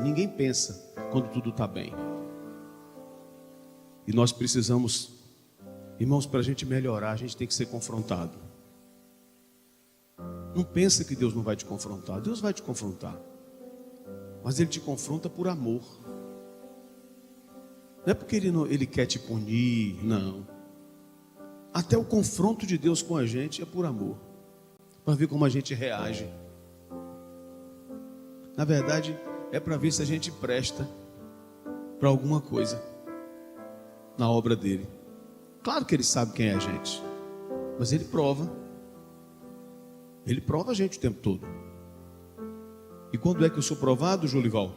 Ninguém pensa quando tudo está bem. E nós precisamos, irmãos, para a gente melhorar, a gente tem que ser confrontado. Não pensa que Deus não vai te confrontar. Deus vai te confrontar. Mas Ele te confronta por amor. Não é porque Ele quer te punir, não. Até o confronto de Deus com a gente é por amor. Para ver como a gente reage. Na verdade, é para ver se a gente presta para alguma coisa na obra dele. Claro que Ele sabe quem é a gente, mas Ele prova. Ele prova a gente o tempo todo. E quando é que eu sou provado, Jolival?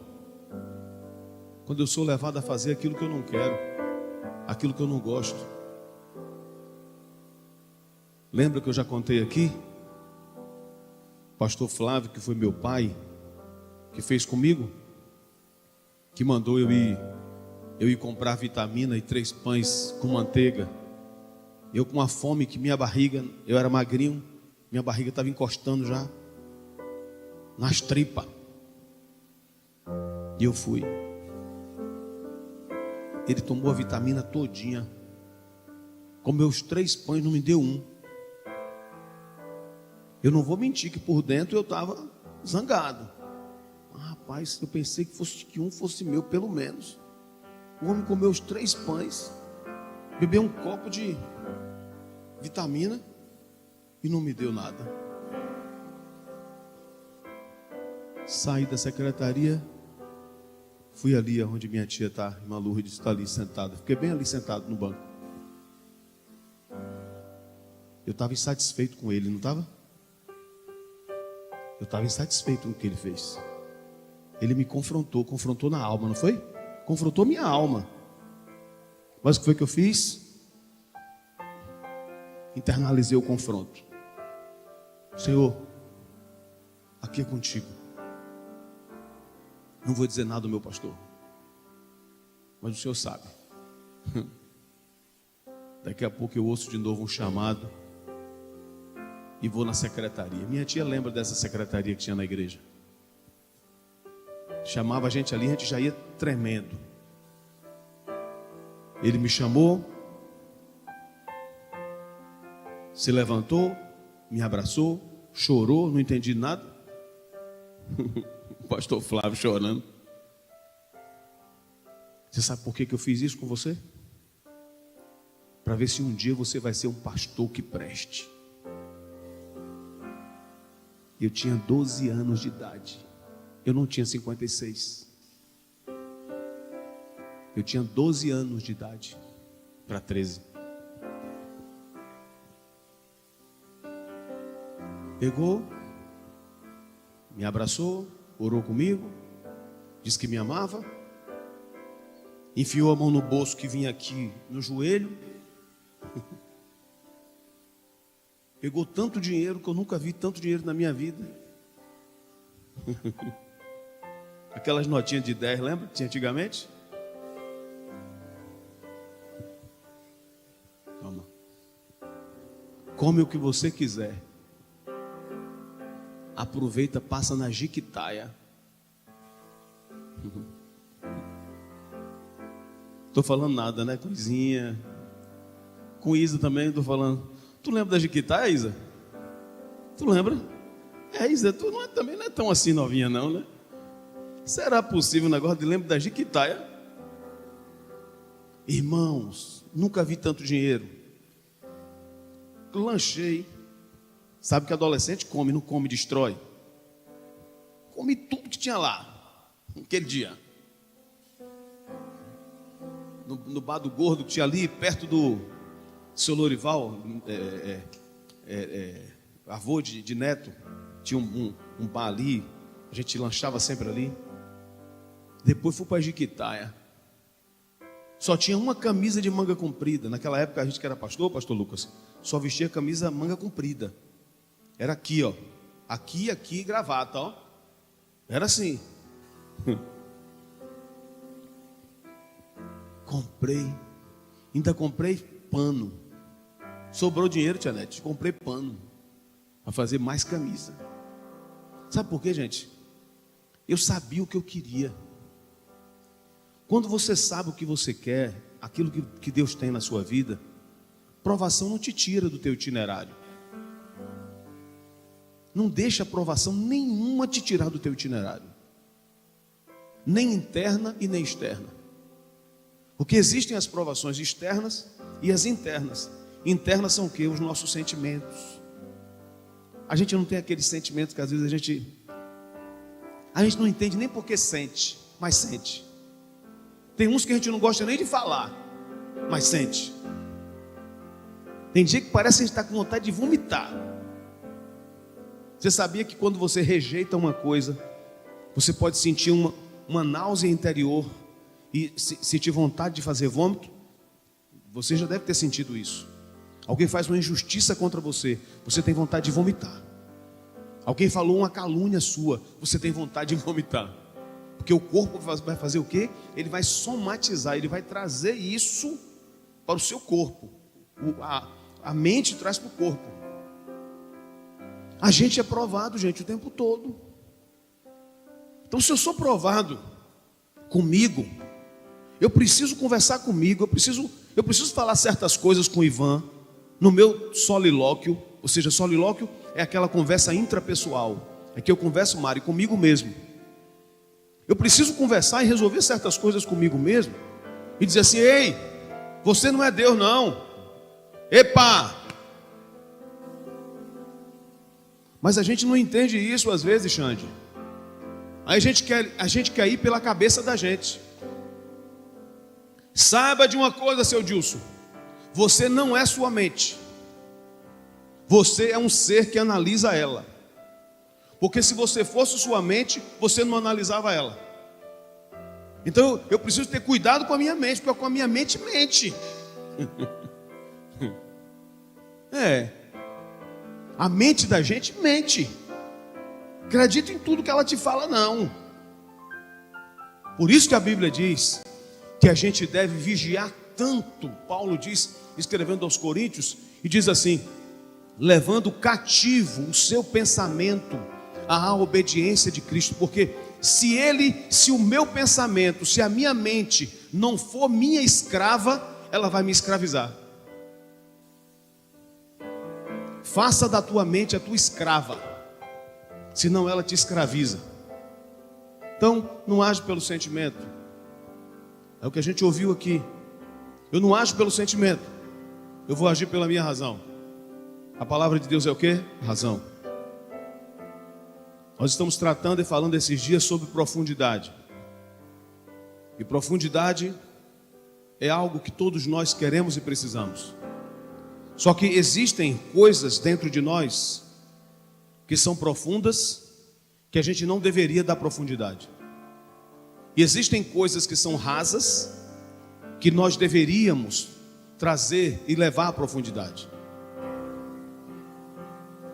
Quando eu sou levado a fazer aquilo que eu não quero, aquilo que eu não gosto. Lembra que eu já contei aqui? Pastor Flávio, que foi meu pai, que fez comigo, que mandou eu ir comprar vitamina e 3 pães com manteiga. Eu com uma fome que minha barriga, eu era magrinho, minha barriga estava encostando já nas tripas. E eu fui. Ele tomou a vitamina todinha. Comeu os 3 pães, não me deu um. Eu não vou mentir que por dentro eu estava zangado. Rapaz, eu pensei que um fosse meu, pelo menos. O homem comeu os 3 pães, bebeu um copo de vitamina e não me deu nada. Saí da secretaria, fui ali onde minha tia está, irmã Lourdes está ali sentada. Fiquei bem ali sentado no banco. Eu estava insatisfeito com ele, não estava? Eu estava insatisfeito com o que ele fez. Ele me confrontou na alma, não foi? Confrontou minha alma. Mas o que foi que eu fiz? Internalizei o confronto. Senhor, aqui é contigo. Não vou dizer nada do meu pastor, mas o Senhor sabe. Daqui a pouco eu ouço de novo um chamado e vou na secretaria. Minha tia lembra dessa secretaria que tinha na igreja. Chamava a gente ali, a gente já ia tremendo. Ele me chamou, se levantou, me abraçou, chorou, não entendi nada. O pastor Flávio chorando. Você sabe por que eu fiz isso com você? Para ver se um dia você vai ser um pastor que preste. Eu tinha 12 anos de idade. Eu não tinha 56. Eu tinha 12 anos de idade para 13. Pegou, me abraçou, orou comigo, disse que me amava, enfiou a mão no bolso que vinha aqui no joelho, pegou tanto dinheiro que eu nunca vi tanto dinheiro na minha vida. Aquelas notinhas de 10, lembra que tinha antigamente? Toma. Come o que você quiser. Aproveita, passa na jiquitaia. Estou falando nada, né? Coisinha. Com Isa também estou falando. Tu lembra da jiquitaia, Isa? Tu lembra? Isa, tu também não é tão assim novinha não, né? Será possível um negócio de lembro da jiquitaia? Irmãos, nunca vi tanto dinheiro. Lanchei. Sabe que adolescente come, não come, destrói. Comi tudo que tinha lá, naquele dia. No bar do gordo que tinha ali, perto do seu Lorival, avô de neto, tinha um bar ali, a gente lanchava sempre ali. Depois fui para a Jiquitaia. Só tinha uma camisa de manga comprida. Naquela época a gente que era pastor Lucas, só vestia camisa manga comprida. Era aqui, ó. Aqui, gravata, ó. Era assim. Ainda comprei pano. Sobrou dinheiro, tia Nete. Comprei pano para fazer mais camisa. Sabe por quê, gente? Eu sabia o que eu queria. Quando você sabe o que você quer, aquilo que Deus tem na sua vida, provação não te tira do teu itinerário. Não deixa provação nenhuma te tirar do teu itinerário. Nem interna e nem externa. Porque existem as provações externas e as internas. Internas são o quê? Os nossos sentimentos. A gente não tem aqueles sentimentos que às vezes a gente não entende nem porque sente, mas sente. Tem uns que a gente não gosta nem de falar, mas sente. Tem dia que parece que a gente está com vontade de vomitar. Você sabia que quando você rejeita uma coisa, você pode sentir uma náusea interior e sentir vontade de fazer vômito? Você já deve ter sentido isso. Alguém faz uma injustiça contra você, você tem vontade de vomitar. Alguém falou uma calúnia sua, você tem vontade de vomitar. Porque o corpo vai fazer o quê? Ele vai somatizar, ele vai trazer isso para o seu corpo. A mente traz para o corpo. A gente é provado, gente, o tempo todo. Então, se eu sou provado comigo, eu preciso conversar comigo, eu preciso falar certas coisas com o Ivan, no meu solilóquio. Ou seja, solilóquio é aquela conversa intrapessoal. É que eu converso, Mari, comigo mesmo. Eu preciso conversar e resolver certas coisas comigo mesmo. E dizer assim: ei, você não é Deus não. Epa! Mas a gente não entende isso às vezes, Xande. Aí a gente quer ir pela cabeça da gente. Saiba de uma coisa, seu Dilson. Você não é sua mente. Você é um ser que analisa ela. Porque se você fosse sua mente, você não analisava ela. Então eu preciso ter cuidado com a minha mente, porque com a minha mente mente. A mente da gente mente. Acredita em tudo que ela te fala, não. Por isso que a Bíblia diz que a gente deve vigiar tanto. Paulo diz, escrevendo aos Coríntios, e diz assim: levando cativo o seu pensamento à obediência de Cristo. Porque se o meu pensamento, se a minha mente não for minha escrava, ela vai me escravizar. Faça da tua mente a tua escrava, senão ela te escraviza. Então, não age pelo sentimento. É o que a gente ouviu aqui. Eu não ajo pelo sentimento, eu vou agir pela minha razão. A palavra de Deus é o quê? Razão. Nós estamos tratando e falando esses dias sobre profundidade. E profundidade é algo que todos nós queremos e precisamos. Só que existem coisas dentro de nós que são profundas, que a gente não deveria dar profundidade. E existem coisas que são rasas, que nós deveríamos trazer e levar à profundidade.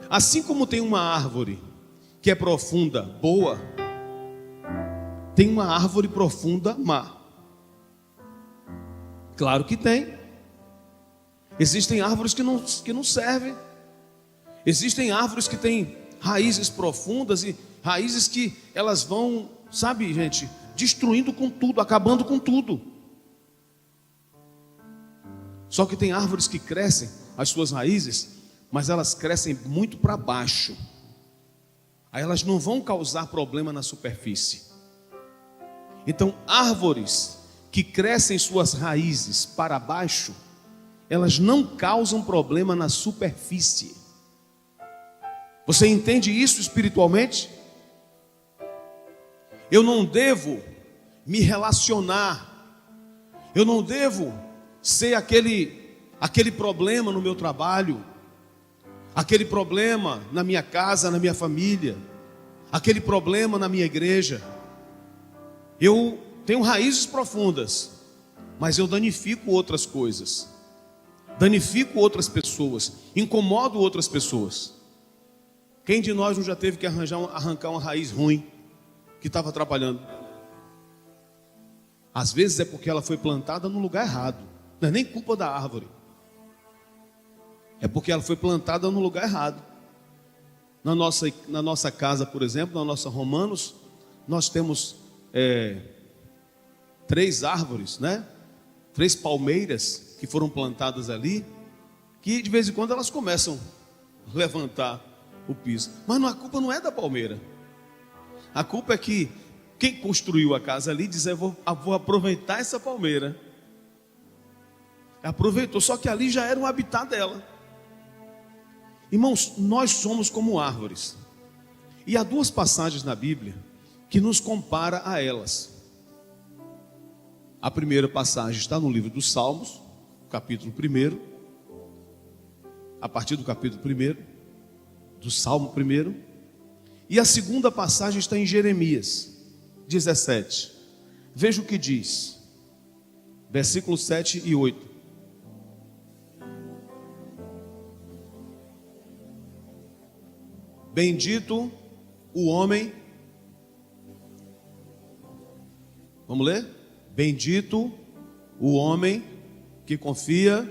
Assim como tem uma árvore que é profunda, boa, tem uma árvore profunda, má. Claro que tem. Existem árvores que não servem. Existem árvores que têm raízes profundas e raízes que elas vão, sabe, gente, destruindo com tudo, acabando com tudo. Só que tem árvores que crescem, as suas raízes, mas elas crescem muito para baixo. Aí elas não vão causar problema na superfície. Então, árvores que crescem suas raízes para baixo, elas não causam problema na superfície. Você entende isso espiritualmente? Eu não devo me relacionar, eu não devo ser aquele problema no meu trabalho, aquele problema na minha casa, na minha família, aquele problema na minha igreja. Eu tenho raízes profundas, mas eu danifico outras coisas, danifico outras pessoas, incomodo outras pessoas. Quem de nós não já teve que arrancar uma raiz ruim que estava atrapalhando? Às vezes é porque ela foi plantada no lugar errado. Não é nem culpa da árvore, é porque ela foi plantada no lugar errado. Na nossa casa, por exemplo, na nossa Romanos, nós temos 3 árvores, né? 3 palmeiras que foram plantadas ali, que de vez em quando elas começam a levantar o piso. Mas a culpa não é da palmeira. A culpa é que quem construiu a casa ali diz: eu vou aproveitar essa palmeira. Aproveitou, só que ali já era um habitat dela. Irmãos, nós somos como árvores. E há 2 passagens na Bíblia que nos compara a elas. A primeira passagem está no livro dos Salmos, capítulo 1, a partir do capítulo 1, do Salmo 1. E a segunda passagem está em Jeremias 17. Veja o que diz, versículos 7 e 8. Bendito o homem. Vamos ler? Bendito o homem que confia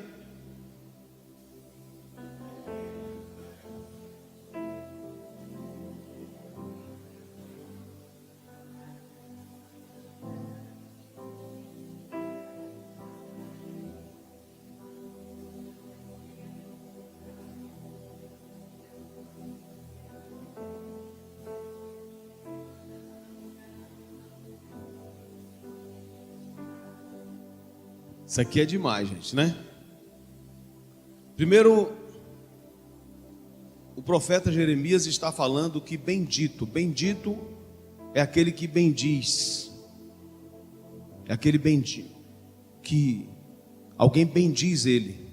Isso aqui é demais, gente, né? Primeiro, o profeta Jeremias está falando que bendito é aquele que bendiz. É aquele bendito que alguém bendiz ele.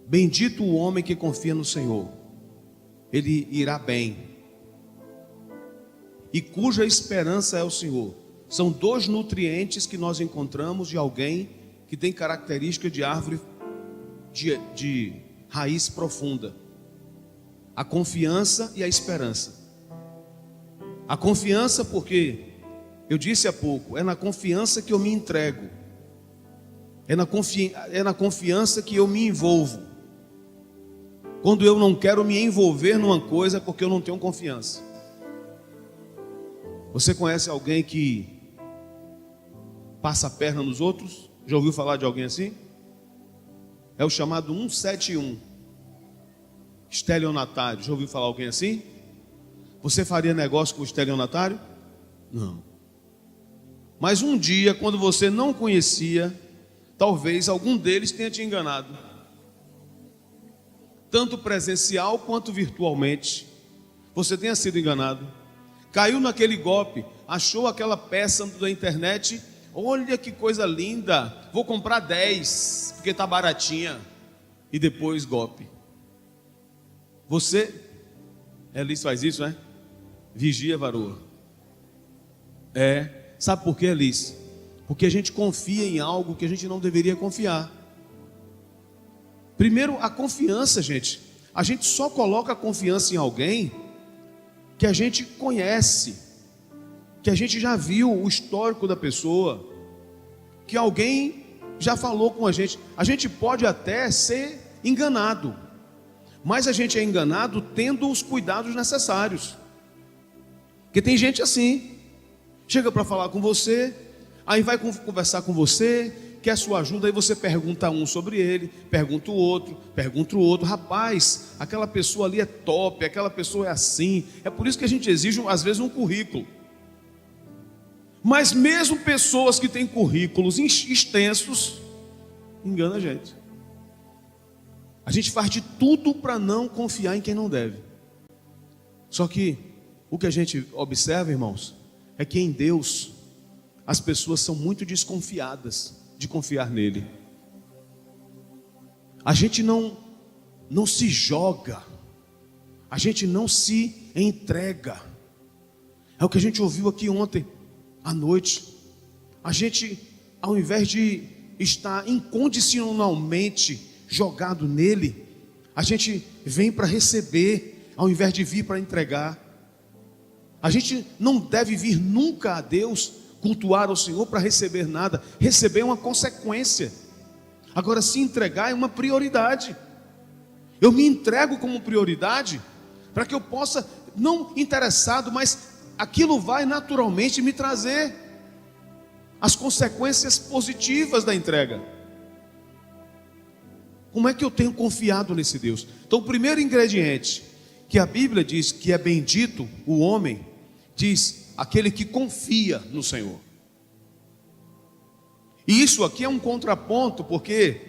Bendito o homem que confia no Senhor, ele irá bem. E cuja esperança é o Senhor. São 2 nutrientes que nós encontramos de alguém que tem característica de árvore de raiz profunda: a confiança e a esperança. A confiança, porque eu disse há pouco, é na confiança que eu me entrego, é na confiança que eu me envolvo. Quando eu não quero me envolver numa coisa, é porque eu não tenho confiança. Você conhece alguém que passa a perna nos outros? Já ouviu falar de alguém assim? É o chamado 171, estelionatário. Já ouviu falar de alguém assim? Você faria negócio com o estelionatário? Não. Mas um dia, quando você não conhecia, talvez algum deles tenha te enganado, tanto presencial quanto virtualmente. Você tenha sido enganado, caiu naquele golpe, achou aquela peça da internet. Olha que coisa linda, vou comprar 10, porque está baratinha. E depois golpe. Você, Elis faz isso, né? Vigia, varoa. Sabe por quê, Elis? Porque a gente confia em algo que a gente não deveria confiar. Primeiro, a confiança, gente. A gente só coloca a confiança em alguém que a gente conhece, que a gente já viu o histórico da pessoa, que alguém já falou com a gente. A gente pode até ser enganado, mas a gente é enganado tendo os cuidados necessários. Porque tem gente assim, chega para falar com você, aí vai conversar com você, quer sua ajuda, aí você pergunta um sobre ele, pergunta o outro. Rapaz, aquela pessoa ali é top, aquela pessoa é assim. É por isso que a gente exige, às vezes, um currículo. Mas mesmo pessoas que têm currículos extensos, engana a gente. A gente faz de tudo para não confiar em quem não deve. Só que o que a gente observa, irmãos, é que em Deus as pessoas são muito desconfiadas de confiar nele. A gente não se joga, a gente não se entrega. É o que a gente ouviu aqui ontem à noite. A gente, ao invés de estar incondicionalmente jogado nele, a gente vem para receber, ao invés de vir para entregar. A gente não deve vir nunca a Deus cultuar ao Senhor para receber nada. Receber é uma consequência. Agora, se entregar é uma prioridade. Eu me entrego como prioridade para que eu possa, não interessado, mas aquilo vai naturalmente me trazer. as consequências positivas da entrega. Como é que eu tenho confiado nesse Deus? Então, o primeiro ingrediente que a Bíblia diz que é bendito o homem, diz aquele que confia no Senhor. E isso aqui é um contraponto, porque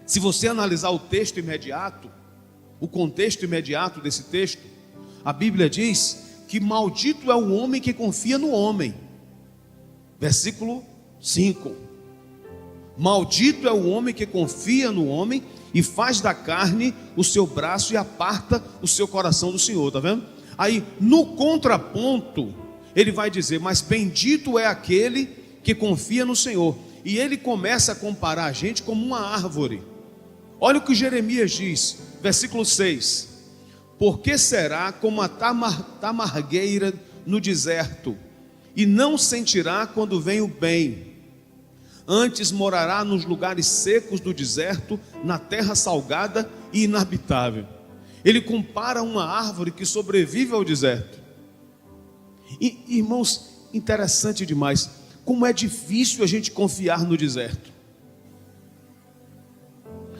se você analisar o texto imediato, o contexto imediato desse texto, a Bíblia diz que maldito é o homem que confia no homem. Versículo 5. Maldito é o homem que confia no homem e faz da carne o seu braço e aparta o seu coração do Senhor, tá vendo? Aí, no contraponto, ele vai dizer, mas bendito é aquele que confia no Senhor. E ele começa a comparar a gente como uma árvore. Olha o que Jeremias diz, versículo 6. Porque será como a tamargueira no deserto, e não sentirá quando vem o bem. Antes morará nos lugares secos do deserto, na terra salgada e inabitável. Ele compara uma árvore que sobrevive ao deserto. E, irmãos, interessante demais, como é difícil a gente confiar no deserto.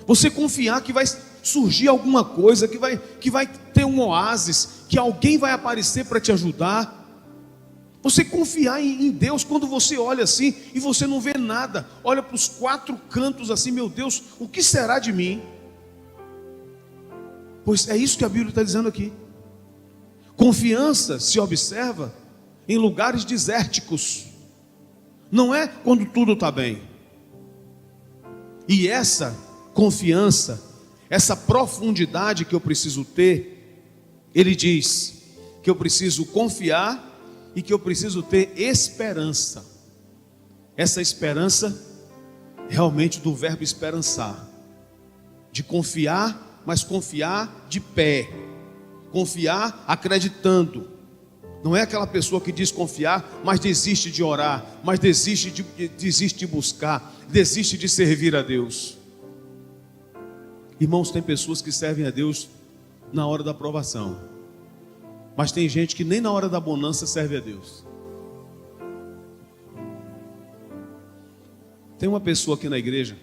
Você confiar que vai surgir alguma coisa, que vai ter um oásis, que alguém vai aparecer para te ajudar. Você confiar em Deus quando você olha assim e você não vê nada, olha para os quatro cantos assim, meu Deus, o que será de mim? Pois é isso que a Bíblia está dizendo aqui. Confiança se observa em lugares desérticos, não é quando tudo está bem. E essa confiança, essa profundidade que eu preciso ter, ele diz que eu preciso confiar e que eu preciso ter esperança. Essa esperança realmente do verbo esperançar, de confiar, mas confiar de pé, confiar acreditando. Não é aquela pessoa que diz confiar, mas desiste de orar, mas desiste de buscar, desiste de servir a Deus. Irmãos, tem pessoas que servem a Deus na hora da provação, mas tem gente que nem na hora da bonança serve a Deus. Tem uma pessoa aqui na igreja,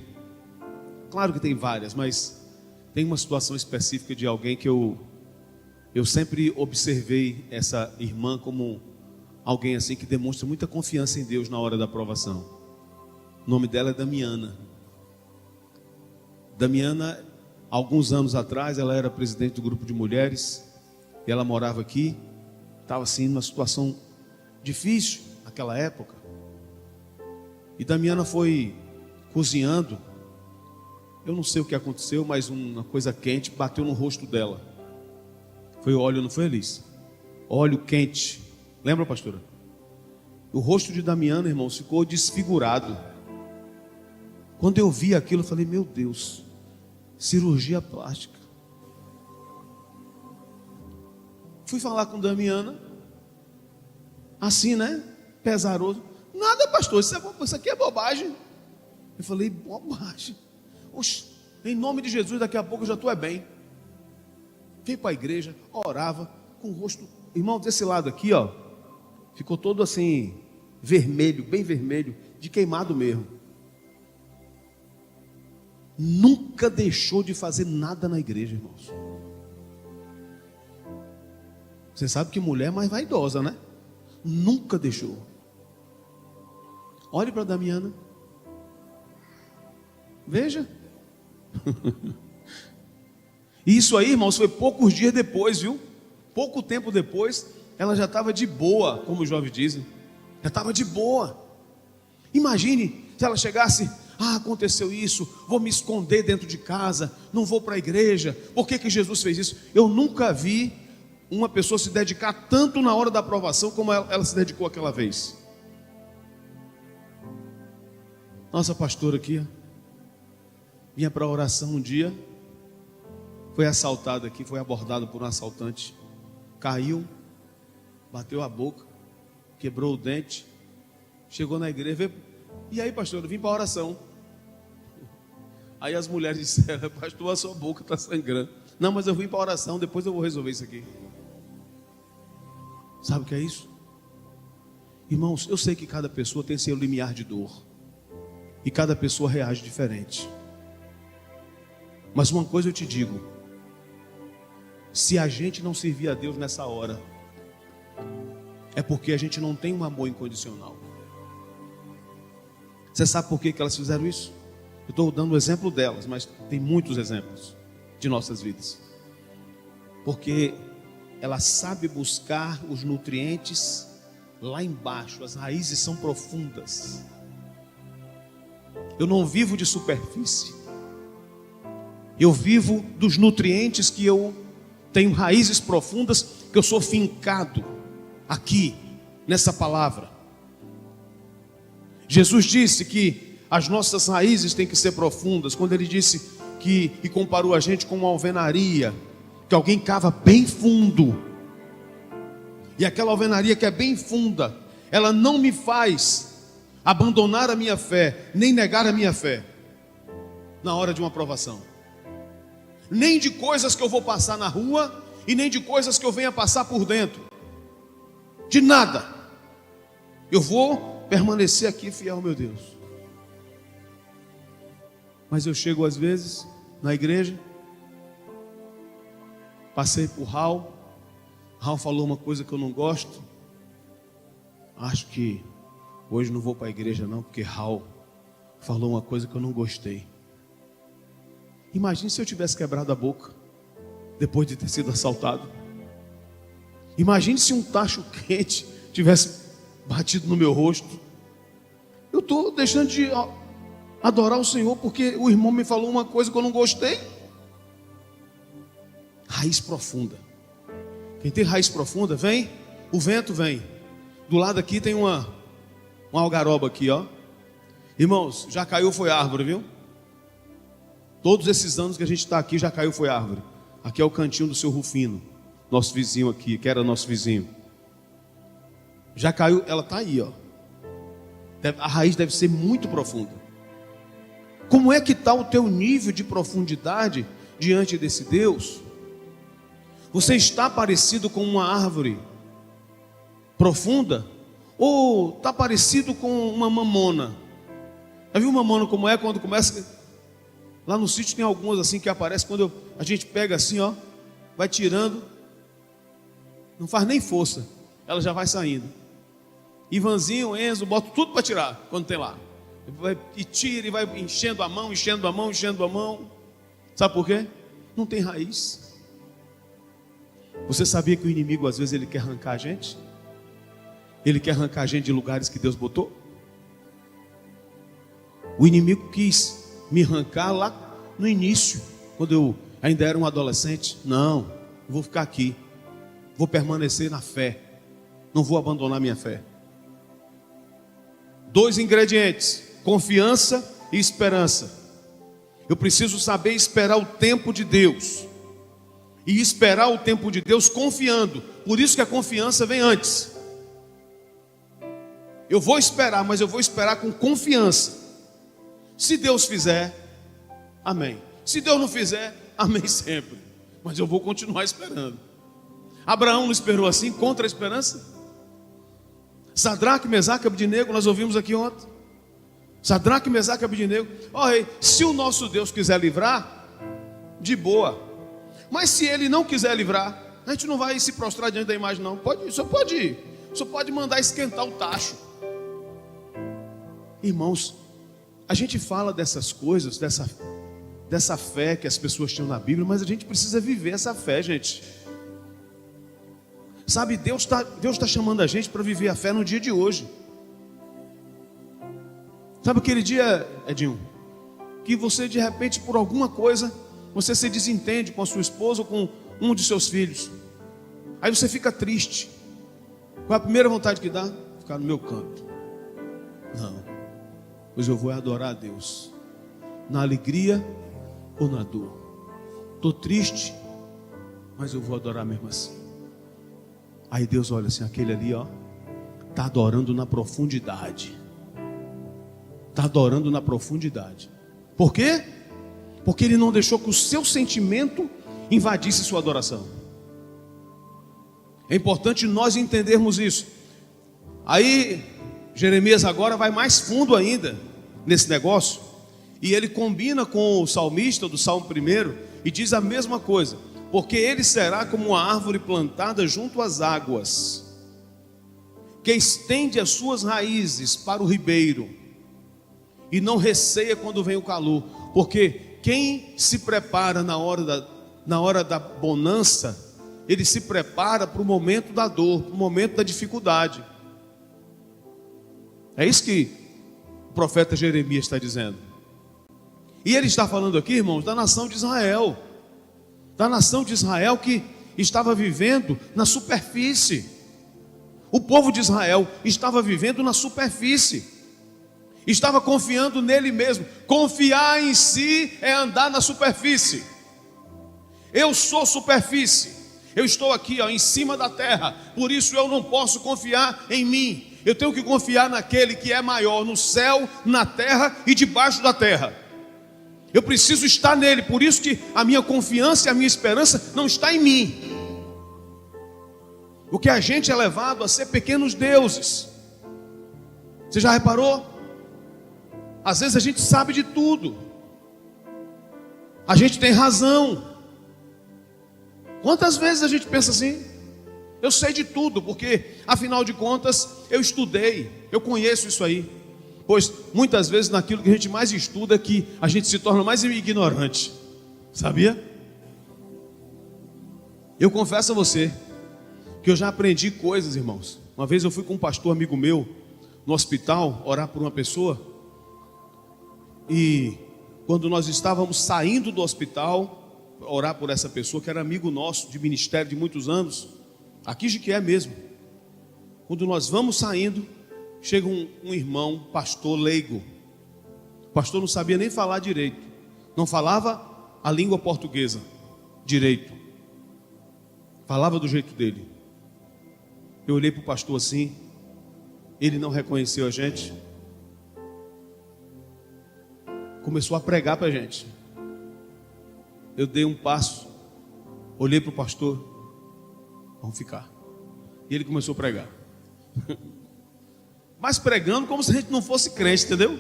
claro que tem várias, mas tem uma situação específica de alguém que eu sempre observei essa irmã como alguém assim que demonstra muita confiança em Deus na hora da provação. O nome dela é Damiana. Damiana, alguns anos atrás, ela era presidente do grupo de mulheres, e ela morava aqui, estava assim numa situação difícil naquela época. E Damiana foi cozinhando, eu não sei o que aconteceu, mas uma coisa quente bateu no rosto dela. Foi óleo, não foi, Alice? Óleo quente. Lembra, pastora? O rosto de Damiana, irmãos, ficou desfigurado. Quando eu vi aquilo, eu falei, meu Deus, cirurgia plástica. Fui falar com Damiana, assim, né? Pesaroso. Nada, pastor, isso aqui é bobagem. Eu falei, bobagem. Oxe, em nome de Jesus, daqui a pouco eu já estou bem. Vim para a igreja, orava, com o rosto, irmão, desse lado aqui, ó, ficou todo assim, vermelho, bem vermelho, de queimado mesmo. Nunca deixou de fazer nada na igreja, irmãos. Você sabe que mulher é mais vaidosa, né? Nunca deixou. Olhe para Damiana. Veja. E isso aí, irmãos, foi poucos dias depois, viu? Pouco tempo depois, ela já estava de boa, como os jovens dizem. Já estava de boa. Imagine se ela chegasse, aconteceu isso, vou me esconder dentro de casa, não vou para a igreja. Por que Jesus fez isso? Eu nunca vi uma pessoa se dedicar tanto na hora da aprovação como ela se dedicou aquela vez. Nossa pastora aqui, vinha para a oração um dia, foi assaltada aqui, foi abordada por um assaltante, caiu, bateu a boca, quebrou o dente, chegou na igreja, e aí pastor, eu vim para a oração. Aí as mulheres disseram, pastor, a sua boca está sangrando. Não, mas eu vim para a oração, depois eu vou resolver isso aqui. Sabe o que é isso? Irmãos, eu sei que cada pessoa tem seu limiar de dor. E cada pessoa reage diferente. Mas uma coisa eu te digo: se a gente não servir a Deus nessa hora, é porque a gente não tem um amor incondicional. Você sabe por que elas fizeram isso? Eu estou dando o exemplo delas, mas tem muitos exemplos de nossas vidas. Porque ela sabe buscar os nutrientes lá embaixo, as raízes são profundas. Eu não vivo de superfície. Eu vivo dos nutrientes que eu tenho raízes profundas, que eu sou fincado aqui, nessa palavra. Jesus disse que as nossas raízes têm que ser profundas, quando ele disse e comparou a gente com uma alvenaria, que alguém cava bem fundo, e aquela alvenaria que é bem funda, ela não me faz abandonar a minha fé, nem negar a minha fé, na hora de uma provação, nem de coisas que eu vou passar na rua, e nem de coisas que eu venha passar por dentro, de nada, eu vou permanecer aqui fiel ao meu Deus. Mas eu chego às vezes na igreja, passei por Raul falou uma coisa que eu não gosto, acho que hoje não vou para a igreja não, porque Raul falou uma coisa que eu não gostei. Imagine se eu tivesse quebrado a boca depois de ter sido assaltado. Imagine se um tacho quente tivesse batido no meu rosto. Eu estou deixando de adorar o Senhor porque o irmão me falou uma coisa que eu não gostei. Raiz profunda. Quem tem raiz profunda, vem, o vento vem. Do lado aqui tem uma algaroba aqui, ó. Irmãos, já caiu foi árvore, viu? Todos esses anos que a gente está aqui, já caiu foi árvore. Aqui é o cantinho do seu Rufino, nosso vizinho aqui, que era nosso vizinho. Já caiu, ela está aí, ó. A raiz deve ser muito profunda. Como é que está o teu nível de profundidade diante desse Deus? Você está parecido com uma árvore profunda? Ou está parecido com uma mamona? Já viu mamona como é quando começa? Lá no sítio tem algumas assim que aparecem quando a gente pega assim, ó, vai tirando, não faz nem força, ela já vai saindo. Ivanzinho, Enzo, bota tudo para tirar quando tem lá. E tira e vai enchendo a mão, enchendo a mão, enchendo a mão. Sabe por quê? Não tem raiz. Você sabia que o inimigo às vezes ele quer arrancar a gente? Ele quer arrancar a gente de lugares que Deus botou? O inimigo quis me arrancar lá no início, quando eu ainda era um adolescente. Não, eu vou ficar aqui, vou permanecer na fé, não vou abandonar minha fé. 2 ingredientes: confiança e esperança. Eu preciso saber esperar o tempo de Deus, e esperar o tempo de Deus confiando. Por isso que a confiança vem antes. Eu vou esperar, mas eu vou esperar com confiança. Se Deus fizer, amém. Se Deus não fizer, amém sempre. Mas eu vou continuar esperando. Abraão não esperou assim, contra a esperança? Sadraque, Mesaque e Abdinego, nós ouvimos aqui ontem. Sadraque, Mesaque e Abdinego. Ó rei, se o nosso Deus quiser livrar, de boa. Mas se ele não quiser livrar, a gente não vai se prostrar diante da imagem não. Só pode mandar esquentar o tacho. Irmãos, a gente fala dessas coisas, dessa fé que as pessoas tinham na Bíblia, mas a gente precisa viver essa fé, gente. Sabe, Deus tá chamando a gente para viver a fé no dia de hoje. Sabe aquele dia, Edinho, que você de repente por alguma coisa, você se desentende com a sua esposa ou com um de seus filhos. Aí você fica triste. Qual é a primeira vontade que dá? Ficar no meu canto. Não, pois eu vou adorar a Deus, na alegria ou na dor. Estou triste, mas eu vou adorar mesmo assim. Aí Deus olha assim, aquele ali, ó, está adorando na profundidade. Está adorando na profundidade. Por quê? Porque ele não deixou que o seu sentimento invadisse sua adoração. É importante nós entendermos isso. Aí Jeremias agora vai mais fundo ainda nesse negócio, e ele combina com o salmista do Salmo 1 e diz a mesma coisa: porque ele será como uma árvore plantada junto às águas, que estende as suas raízes para o ribeiro, e não receia quando vem o calor. Porque quem se prepara na hora da bonança, ele se prepara para o momento da dor, para o momento da dificuldade. É isso que o profeta Jeremias está dizendo. E ele está falando aqui, irmãos, da nação de Israel. Da nação de Israel que estava vivendo na superfície. O povo de Israel estava vivendo na superfície. Estava confiando nele mesmo. Confiar em si é andar na superfície. Eu sou superfície. Eu estou aqui, em cima da terra. Por isso eu não posso confiar em mim. Eu tenho que confiar naquele que é maior no céu, na terra e debaixo da terra. Eu preciso estar nele. Por isso que a minha confiança e a minha esperança não está em mim. Porque a gente é levado a ser pequenos deuses. Você já reparou? Às vezes a gente sabe de tudo. A gente tem razão. Quantas vezes a gente pensa assim? Eu sei de tudo, porque afinal de contas eu estudei, eu conheço isso aí. Pois muitas vezes naquilo que a gente mais estuda que a gente se torna mais ignorante. Sabia? Eu confesso a você que eu já aprendi coisas, irmãos. Uma vez eu fui com um pastor amigo meu no hospital orar por uma pessoa. E quando nós estávamos saindo do hospital, orar por essa pessoa que era amigo nosso de ministério de muitos anos, aqui de que é mesmo. Quando nós vamos saindo, chega um irmão, pastor leigo. O pastor não sabia nem falar direito. Não falava a língua portuguesa direito. Falava do jeito dele. Eu olhei para o pastor assim. Ele não reconheceu a gente. Começou a pregar para a gente. Eu dei um passo. Olhei para o pastor. Vamos ficar. E ele começou a pregar. Mas pregando como se a gente não fosse crente, entendeu?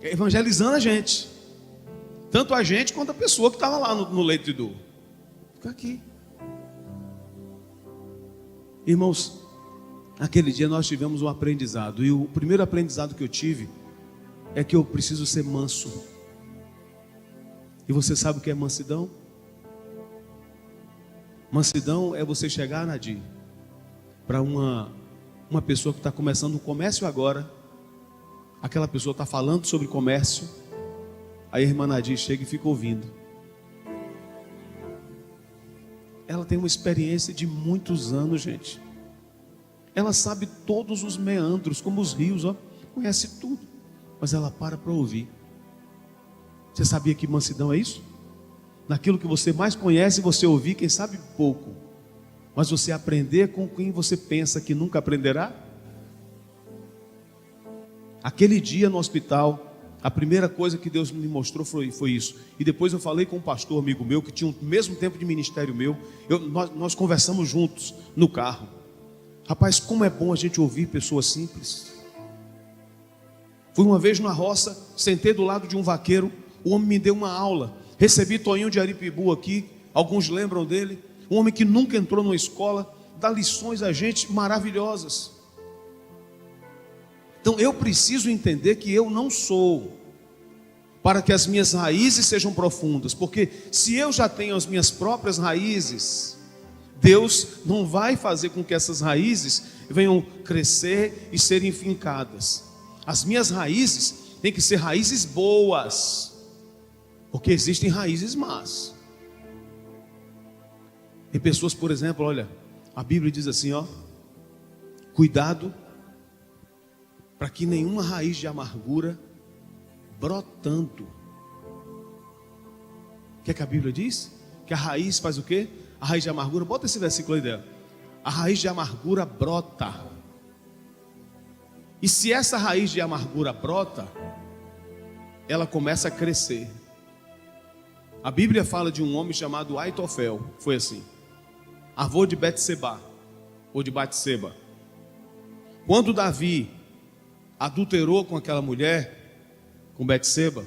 Evangelizando a gente. Tanto a gente quanto a pessoa que estava lá no leito de dor. Fica aqui. Irmãos, naquele dia nós tivemos um aprendizado. E o primeiro aprendizado que eu tive é que eu preciso ser manso. E você sabe o que é mansidão? Mansidão é você chegar, Nadir, para uma pessoa que está começando um comércio agora. Aquela pessoa está falando sobre comércio. Aí a irmã Nadir chega e fica ouvindo. Ela tem uma experiência de muitos anos, gente. Ela sabe todos os meandros, como os rios, conhece tudo. Mas ela para ouvir. Você sabia que mansidão é isso? Naquilo que você mais conhece, você ouvir, quem sabe pouco. Mas você aprender com quem você pensa que nunca aprenderá? Aquele dia no hospital, a primeira coisa que Deus me mostrou foi isso. E depois eu falei com um pastor amigo meu, que tinha o mesmo tempo de ministério meu. Nós conversamos juntos no carro. Rapaz, como é bom a gente ouvir pessoas simples. Fui uma vez na roça, sentei do lado de um vaqueiro. O homem me deu uma aula. Recebi Toninho de Aripibu aqui. Alguns lembram dele. Um homem que nunca entrou numa escola. Dá lições a gente maravilhosas. Então eu preciso entender que eu não sou, para que as minhas raízes sejam profundas. Porque se eu já tenho as minhas próprias raízes, Deus não vai fazer com que essas raízes venham crescer e serem fincadas. As minhas raízes têm que ser raízes boas, porque existem raízes más. Tem pessoas, por exemplo, olha, a Bíblia diz assim, cuidado para que nenhuma raiz de amargura brotando. O que é que a Bíblia diz? Que a raiz faz o quê? A raiz de amargura, bota esse versículo aí dela. A raiz de amargura brota. E se essa raiz de amargura brota, ela começa a crescer. A Bíblia fala de um homem chamado Aitofel. Foi assim. Avô de Betseba, ou de Batseba. Quando Davi adulterou com aquela mulher, com Betseba,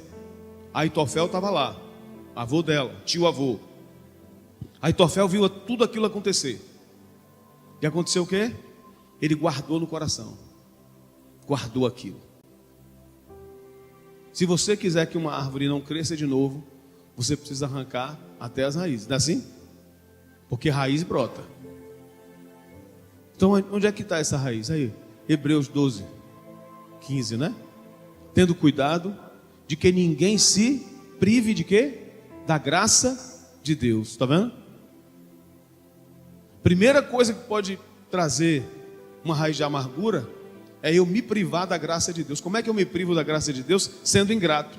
Aitofel estava lá, avô dela, tio-avô. Aitofel viu tudo aquilo acontecer. E aconteceu o quê? Ele guardou no coração. Guardou aquilo. Se você quiser que uma árvore não cresça de novo, você precisa arrancar até as raízes. Não é assim? Porque raiz brota. Então, onde é que está essa raiz? Aí, Hebreus 12, 15, né? Tendo cuidado de que ninguém se prive de quê? Da graça de Deus. Está vendo? Primeira coisa que pode trazer uma raiz de amargura é eu me privar da graça de Deus. Como é que eu me privo da graça de Deus? Sendo ingrato.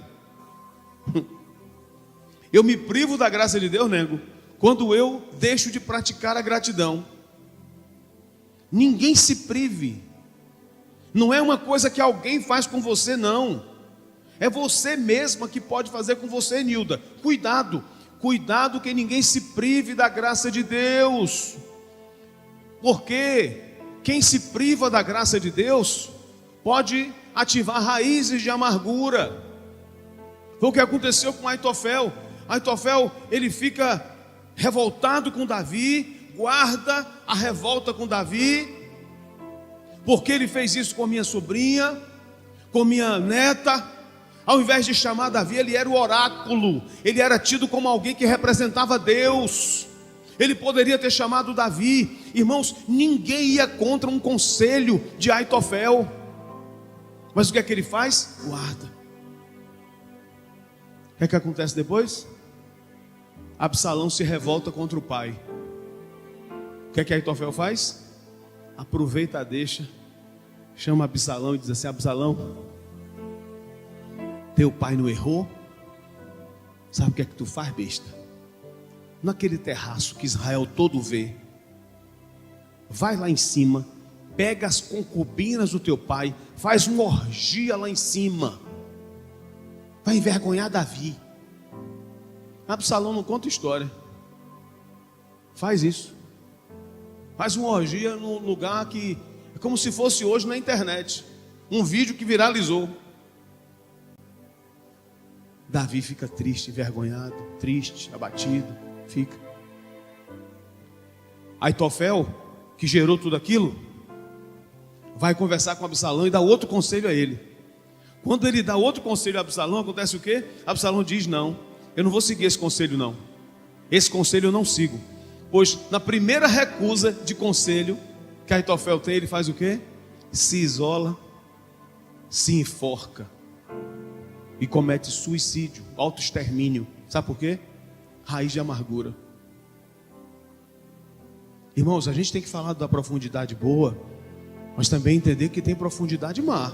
Eu me privo da graça de Deus, nego, quando eu deixo de praticar a gratidão. Ninguém se prive. Não é uma coisa que alguém faz com você, não. É você mesma que pode fazer com você, Nilda. Cuidado, cuidado que ninguém se prive da graça de Deus. Porque quem se priva da graça de Deus pode ativar raízes de amargura. Foi o que aconteceu com Aitofel. Aitofel, ele fica revoltado com Davi, guarda a revolta com Davi, porque ele fez isso com minha sobrinha, com minha neta. Ao invés de chamar Davi, ele era o oráculo, ele era tido como alguém que representava Deus. Ele poderia ter chamado Davi. Irmãos, ninguém ia contra um conselho de Aitofel. Mas o que é que ele faz? Guarda. O que acontece depois? Absalão se revolta contra o pai. O que Aitofel faz? Aproveita a deixa, chama Absalão e diz assim: Absalão, teu pai não errou? Sabe o que é que tu faz, besta? Naquele terraço que Israel todo vê, vai lá em cima, pega as concubinas do teu pai, faz uma orgia lá em cima, vai envergonhar Davi. Absalão não conta história, faz isso, faz uma orgia num lugar que é como se fosse hoje na internet, um vídeo que viralizou. Davi fica triste, envergonhado, triste, abatido. Fica. Aitofel, que gerou tudo aquilo, vai conversar com Absalão e dá outro conselho a ele. Quando ele dá outro conselho a Absalão, acontece o quê? Absalão diz: não, eu não vou seguir esse conselho não. Esse conselho eu não sigo. Pois na primeira recusa de conselho que Aitofel tem, ele faz o quê? Se isola, se enforca e comete suicídio, autoextermínio. Sabe por quê? Raiz de amargura. Irmãos, a gente tem que falar da profundidade boa, mas também entender que tem profundidade má.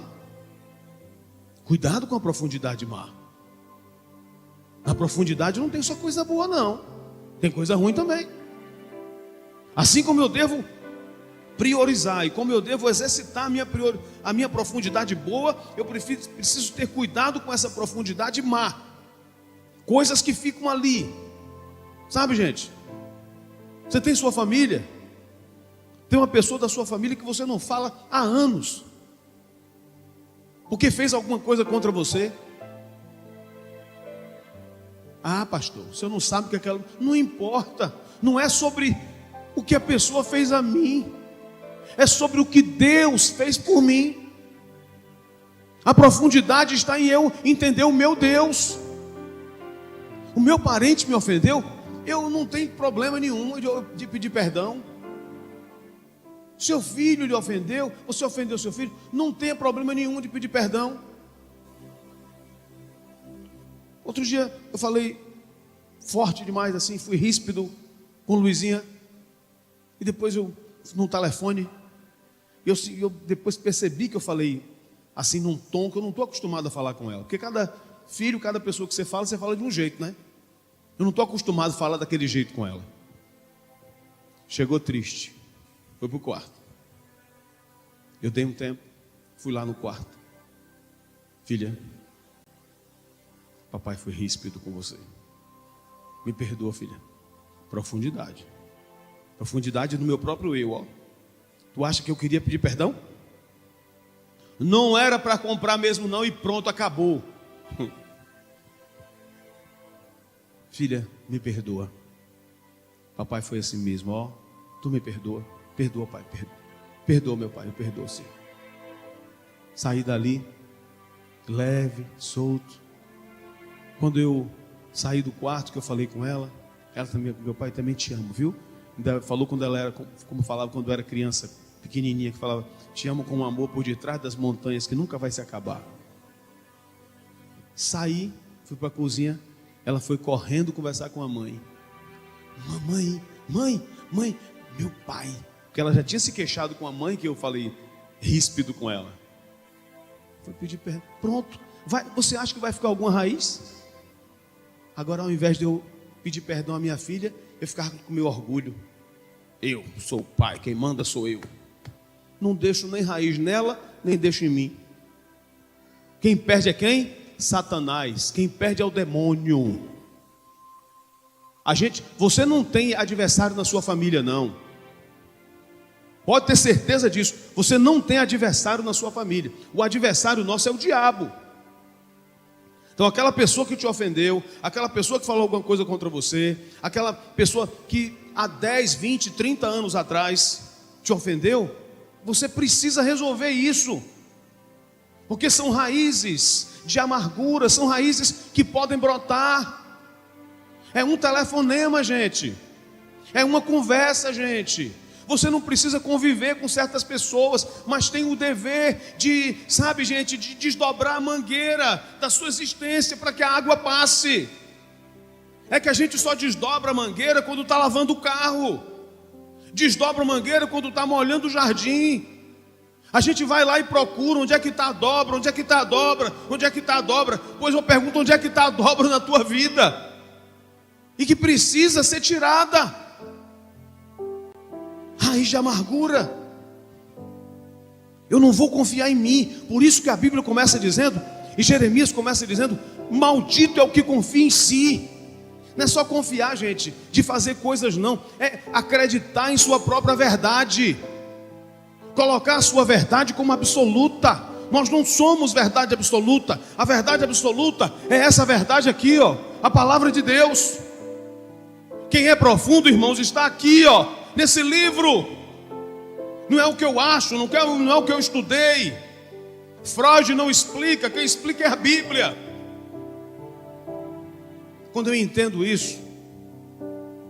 Cuidado com a profundidade má. Na profundidade não tem só coisa boa não, tem coisa ruim também. Assim como eu devo priorizar e como eu devo exercitar a minha profundidade boa, eu preciso ter cuidado com essa profundidade má. Coisas que ficam ali. Sabe, gente? Você tem sua família, tem uma pessoa da sua família que você não fala há anos, porque fez alguma coisa contra você. Ah, pastor, você não sabe o que é aquela... Não importa, não é sobre o que a pessoa fez a mim, é sobre o que Deus fez por mim. A profundidade está em eu entender o meu Deus. O meu parente me ofendeu, eu não tenho problema nenhum de pedir perdão. Seu filho lhe ofendeu, você ofendeu seu filho, não tem problema nenhum de pedir perdão. Outro dia eu falei forte demais assim, fui ríspido com Luizinha. E depois eu, no telefone, eu depois percebi que eu falei assim num tom que eu não estou acostumado a falar com ela. Porque cada filho, cada pessoa que você fala de um jeito, né? Eu não estou acostumado a falar daquele jeito com ela. Chegou triste, foi para o quarto. Eu dei um tempo, fui lá no quarto. Filha, papai foi ríspido com você. Me perdoa, filha. Profundidade do meu próprio eu, ó. Tu acha que eu queria pedir perdão? Não era para comprar mesmo não e pronto, acabou. Filha, me perdoa. Papai foi assim mesmo, ó. Tu me perdoa. Perdoa, pai, perdoa. Perdoa, meu pai, eu perdoo sim. Saí dali, leve, solto. Quando eu saí do quarto, que eu falei com ela também, meu pai também te amo, viu? Ainda falou quando ela era, como falava quando eu era criança, pequenininha, que falava, te amo com um amor por detrás das montanhas que nunca vai se acabar. Saí, fui para a cozinha, ela foi correndo conversar com a mãe. Mãe, meu pai. Porque ela já tinha se queixado com a mãe, que eu falei ríspido com ela. Foi pedir perdão. Pronto. Você acha que vai ficar alguma raiz? Agora, ao invés de eu pedir perdão à minha filha, eu ficava com meu orgulho. Eu sou o pai, quem manda sou eu. Não deixo nem raiz nela, nem deixo em mim. Quem perde é quem? Satanás. Quem perde é o demônio. Você não tem adversário na sua família, não. Pode ter certeza disso. Você não tem adversário na sua família. O adversário nosso é o diabo. Então aquela pessoa que te ofendeu, aquela pessoa que falou alguma coisa contra você, aquela pessoa que há 10, 20, 30 anos atrás te ofendeu, você precisa resolver isso. Porque são raízes de amargura, são raízes que podem brotar. É um telefonema, gente. É uma conversa, gente. Você não precisa conviver com certas pessoas, mas tem o dever de, sabe, gente, de desdobrar a mangueira da sua existência para que a água passe. É que a gente só desdobra a mangueira quando está lavando o carro. Desdobra a mangueira quando está molhando o jardim. A gente vai lá e procura onde é que está a dobra, onde é que está a dobra, onde é que está a dobra. Pois eu pergunto, onde é que está a dobra na tua vida? E que precisa ser tirada. Raiz de amargura. Eu não vou confiar em mim. Por isso que a Bíblia começa dizendo, e Jeremias começa dizendo, maldito é o que confia em si. Não é só confiar, gente, de fazer coisas não. É acreditar em sua própria verdade. Colocar a sua verdade como absoluta. Nós não somos verdade absoluta. A verdade absoluta é essa verdade aqui, ó, a palavra de Deus. Quem é profundo, irmãos, está aqui, ó, nesse livro. Não é o que eu acho, não é o que eu estudei. Freud não explica, quem explica é a Bíblia. Quando eu entendo isso,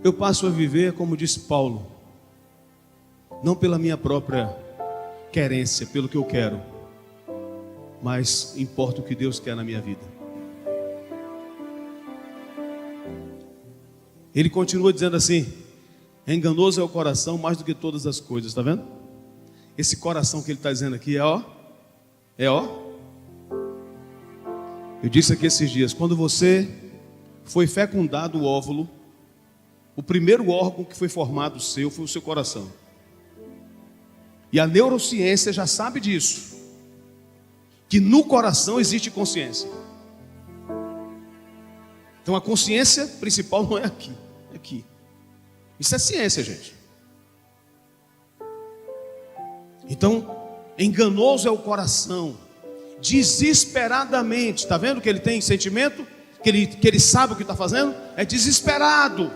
eu passo a viver, como disse Paulo, não pela minha própria querência, pelo que eu quero, mas importa o que Deus quer na minha vida. Ele continua dizendo assim, enganoso é o coração mais do que todas as coisas, está vendo? Esse coração que ele está dizendo aqui é ó. Eu disse aqui esses dias, quando você foi fecundado o óvulo, o primeiro órgão que foi formado seu foi o seu coração. E a neurociência já sabe disso, que no coração existe consciência. Então a consciência principal não é aqui, é aqui. Isso é ciência, gente. Então, enganoso é o coração, desesperadamente. Está vendo que ele tem sentimento? Que ele sabe o que está fazendo? É desesperado.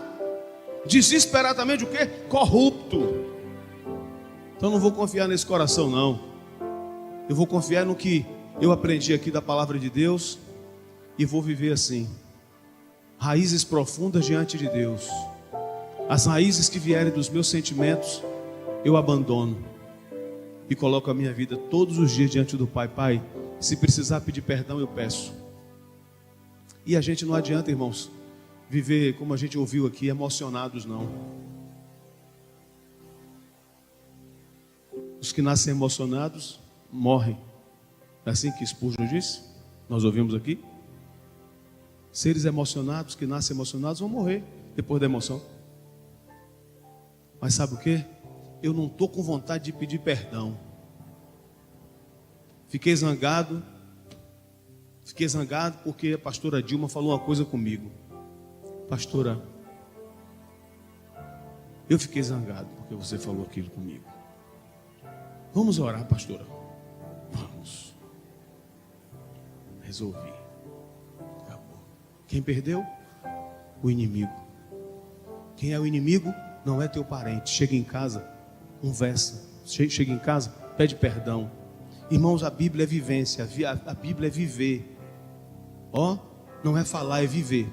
Desesperadamente o quê? Corrupto. Então não vou confiar nesse coração não. Eu vou confiar no que eu aprendi aqui da palavra de Deus e vou viver assim. Raízes profundas diante de Deus. As raízes que vierem dos meus sentimentos, eu abandono e coloco a minha vida todos os dias diante do Pai. Pai, se precisar pedir perdão, eu peço. E a gente não adianta, irmãos, viver como a gente ouviu aqui, emocionados não. Os que nascem emocionados morrem. É assim que Spurgeon disse? Nós ouvimos aqui. Seres emocionados, que nascem emocionados, vão morrer depois da emoção. Mas sabe o que? Eu não estou com vontade de pedir perdão. Fiquei zangado porque a pastora Dilma falou uma coisa comigo. Pastora, eu fiquei zangado porque você falou aquilo comigo. Vamos orar, pastora? Vamos. Resolvi. Acabou. Quem perdeu? O inimigo. Quem é o inimigo? Não é teu parente. Chega em casa, conversa. Chega em casa, pede perdão. Irmãos, a Bíblia é vivência. A Bíblia é viver. Ó, não é falar, é viver.